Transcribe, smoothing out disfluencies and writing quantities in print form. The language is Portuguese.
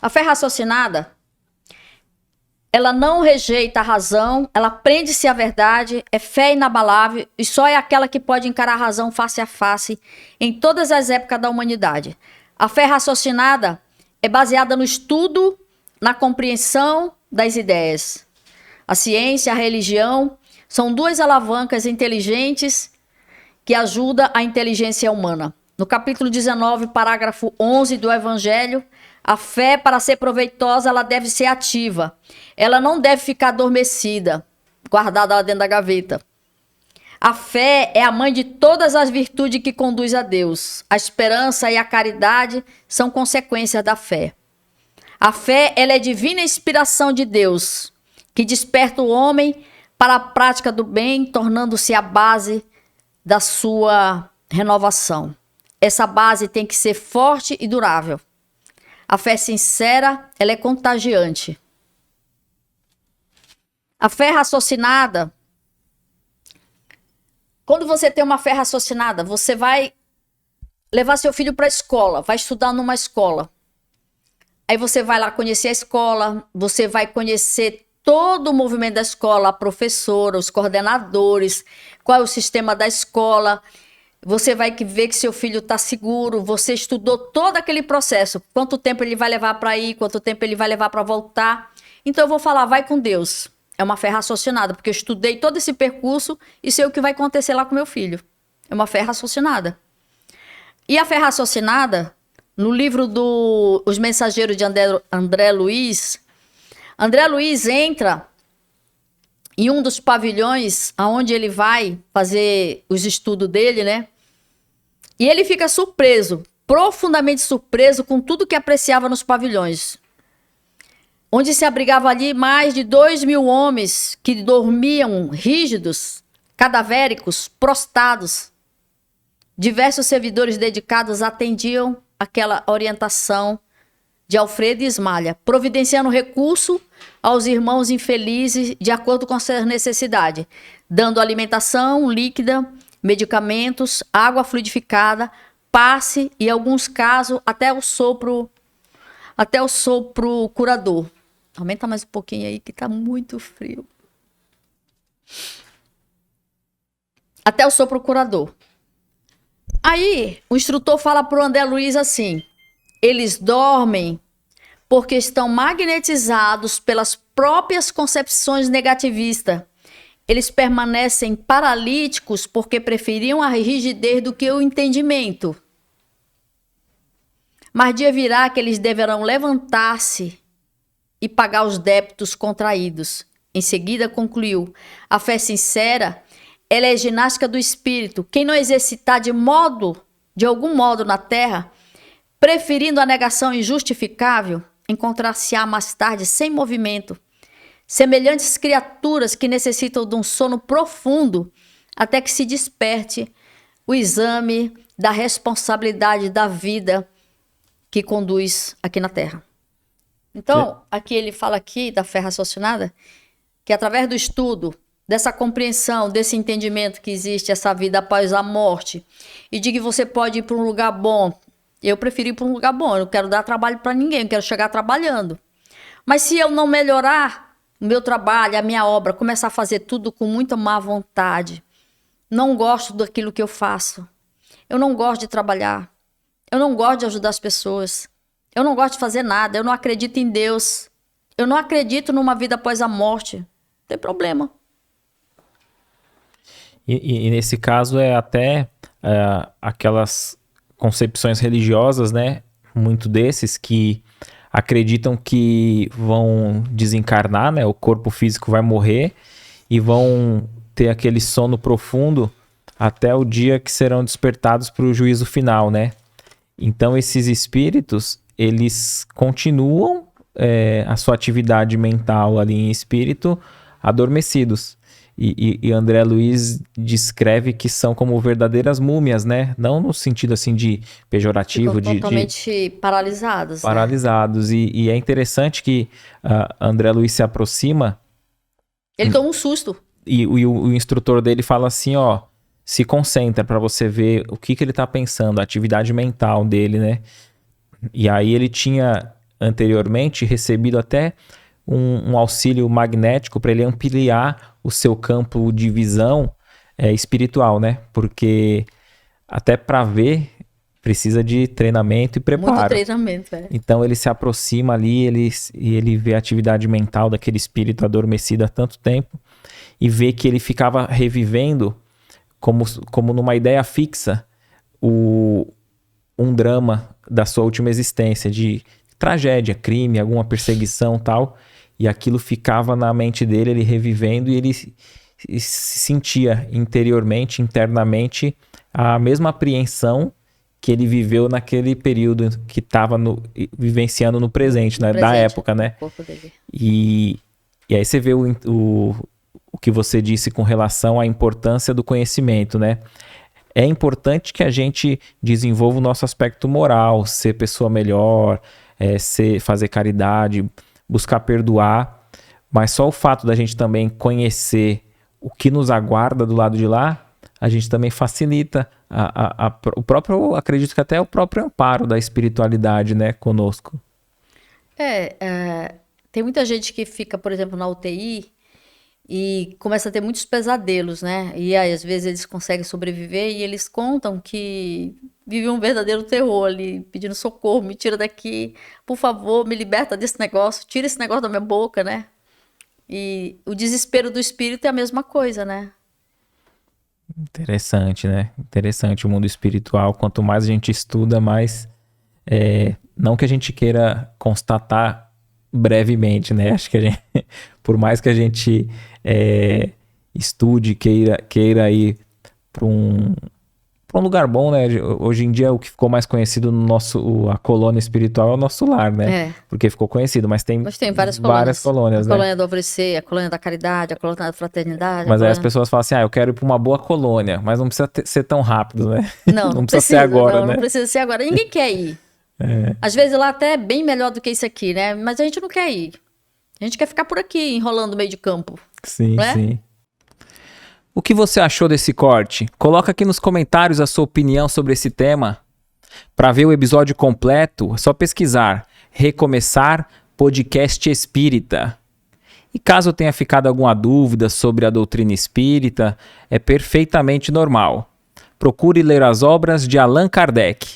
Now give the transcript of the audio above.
A fé raciocinada, ela não rejeita a razão, ela prende-se à verdade, é fé inabalável e só é aquela que pode encarar a razão face a face em todas as épocas da humanidade. A fé raciocinada é baseada no estudo, na compreensão das ideias. A ciência, a religião são duas alavancas inteligentes que ajudam a inteligência humana. No capítulo 19, parágrafo 11 do Evangelho, a fé, para ser proveitosa, ela deve ser ativa. Ela não deve ficar adormecida, guardada lá dentro da gaveta. A fé é a mãe de todas as virtudes que conduz a Deus. A esperança e a caridade são consequências da fé. A fé, ela é divina inspiração de Deus, que desperta o homem para a prática do bem, tornando-se a base da sua renovação. Essa base tem que ser forte e durável. A fé sincera, ela é contagiante. A fé raciocinada, quando você tem uma fé raciocinada, você vai levar seu filho para a escola, vai estudar numa escola. Aí você vai lá conhecer a escola, você vai conhecer todo o movimento da escola, a professora, os coordenadores, qual é o sistema da escola. Você vai ver que seu filho está seguro, você estudou todo aquele processo. Quanto tempo ele vai levar para ir, quanto tempo ele vai levar para voltar. Então eu vou falar, vai com Deus. É uma fé raciocinada, porque eu estudei todo esse percurso e sei o que vai acontecer lá com meu filho. É uma fé raciocinada. E a fé raciocinada, no livro Os Mensageiros de André Luiz entra em um dos pavilhões aonde ele vai fazer os estudos dele, né? E ele fica surpreso, profundamente surpreso com tudo que apreciava nos pavilhões. Onde se abrigava ali mais de 2.000 homens que dormiam rígidos, cadavéricos, prostrados. Diversos servidores dedicados atendiam aquela orientação de Alfredo Ismalha, providenciando recurso aos irmãos infelizes de acordo com suas necessidades, dando alimentação líquida, medicamentos, água fluidificada, passe e, em alguns casos, até o sopro curador. Aumenta mais um pouquinho aí que tá muito frio. Até o sopro curador. Aí, o instrutor fala pro André Luiz assim: eles dormem porque estão magnetizados pelas próprias concepções negativistas. Eles permanecem paralíticos porque preferiam a rigidez do que o entendimento. Mas dia virá que eles deverão levantar-se e pagar os débitos contraídos. Em seguida concluiu: a fé sincera, ela é ginástica do espírito. Quem não exercitar de algum modo na terra, preferindo a negação injustificável, encontrar-se-á mais tarde sem movimento, semelhantes criaturas que necessitam de um sono profundo até que se desperte o exame da responsabilidade da vida que conduz aqui na Terra. Então, aqui ele fala aqui da fé raciocinada, que através do estudo, dessa compreensão, desse entendimento que existe essa vida após a morte, e de que você pode ir para um lugar bom. Eu prefiro ir para um lugar bom, eu não quero dar trabalho para ninguém, eu quero chegar trabalhando. Mas se eu não melhorar o meu trabalho, a minha obra, começar a fazer tudo com muita má vontade, não gosto daquilo que eu faço, eu não gosto de trabalhar, eu não gosto de ajudar as pessoas, eu não gosto de fazer nada, eu não acredito em Deus, eu não acredito numa vida após a morte, não tem problema. E nesse caso é até aquelas concepções religiosas, né? Muito desses que acreditam que vão desencarnar, né? O corpo físico vai morrer e vão ter aquele sono profundo até o dia que serão despertados para o juízo final, né? Então esses espíritos, eles continuam a sua atividade mental ali em espírito adormecidos. E André Luiz descreve que são como verdadeiras múmias, né? Não no sentido assim de pejorativo. Ficam totalmente paralisados. Paralisados. Né? E é interessante que André Luiz se aproxima. Ele toma um susto. E o instrutor dele fala assim, ó, se concentra para você ver o que ele tá pensando, a atividade mental dele, né? E aí ele tinha anteriormente recebido até um auxílio magnético para ele ampliar o seu campo de visão espiritual, né? Porque até para ver precisa de treinamento e preparo. Muito treinamento, Então ele se aproxima ali e ele vê a atividade mental daquele espírito adormecido há tanto tempo e vê que ele ficava revivendo como numa ideia fixa um drama da sua última existência, de tragédia, crime, alguma perseguição e tal, e aquilo ficava na mente dele, ele revivendo, e ele se sentia interiormente, internamente, a mesma apreensão que ele viveu naquele período que estava vivenciando no presente, né? Da época, né? E aí você vê o que você disse com relação à importância do conhecimento, né? É importante que a gente desenvolva o nosso aspecto moral, ser pessoa melhor, fazer caridade, buscar perdoar, mas só o fato da gente também conhecer o que nos aguarda do lado de lá, a gente também facilita o próprio, acredito que até o próprio amparo da espiritualidade, né, conosco. Tem muita gente que fica, por exemplo, na UTI e começa a ter muitos pesadelos, né? E aí, às vezes, eles conseguem sobreviver e eles contam que vivem um verdadeiro terror ali, pedindo socorro, me tira daqui, por favor, me liberta desse negócio, tira esse negócio da minha boca, né? E o desespero do espírito é a mesma coisa, né? Interessante, né? Interessante o mundo espiritual. Quanto mais a gente estuda, mais... não que a gente queira constatar brevemente, né? Acho que a gente, por mais que a gente estude, queira ir para um lugar bom, né? Hoje em dia o que ficou mais conhecido a colônia espiritual é o nosso lar, né? Porque ficou conhecido, mas tem várias colônias, a né? colônia do Alvorecer, a colônia da caridade, a colônia da fraternidade. Mas aí as pessoas falam assim, eu quero ir para uma boa colônia, mas não precisa ser tão rápido, né? Não precisa ser agora, né? Não precisa ser agora. Ninguém quer ir. Às vezes lá até é bem melhor do que isso aqui, né? Mas a gente não quer ir. A gente quer ficar por aqui, enrolando no meio de campo. Sim, sim. O que você achou desse corte? Coloca aqui nos comentários a sua opinião sobre esse tema. Para ver o episódio completo, é só pesquisar Recomeçar Podcast Espírita. E caso tenha ficado alguma dúvida sobre a doutrina espírita, é perfeitamente normal. Procure ler as obras de Allan Kardec.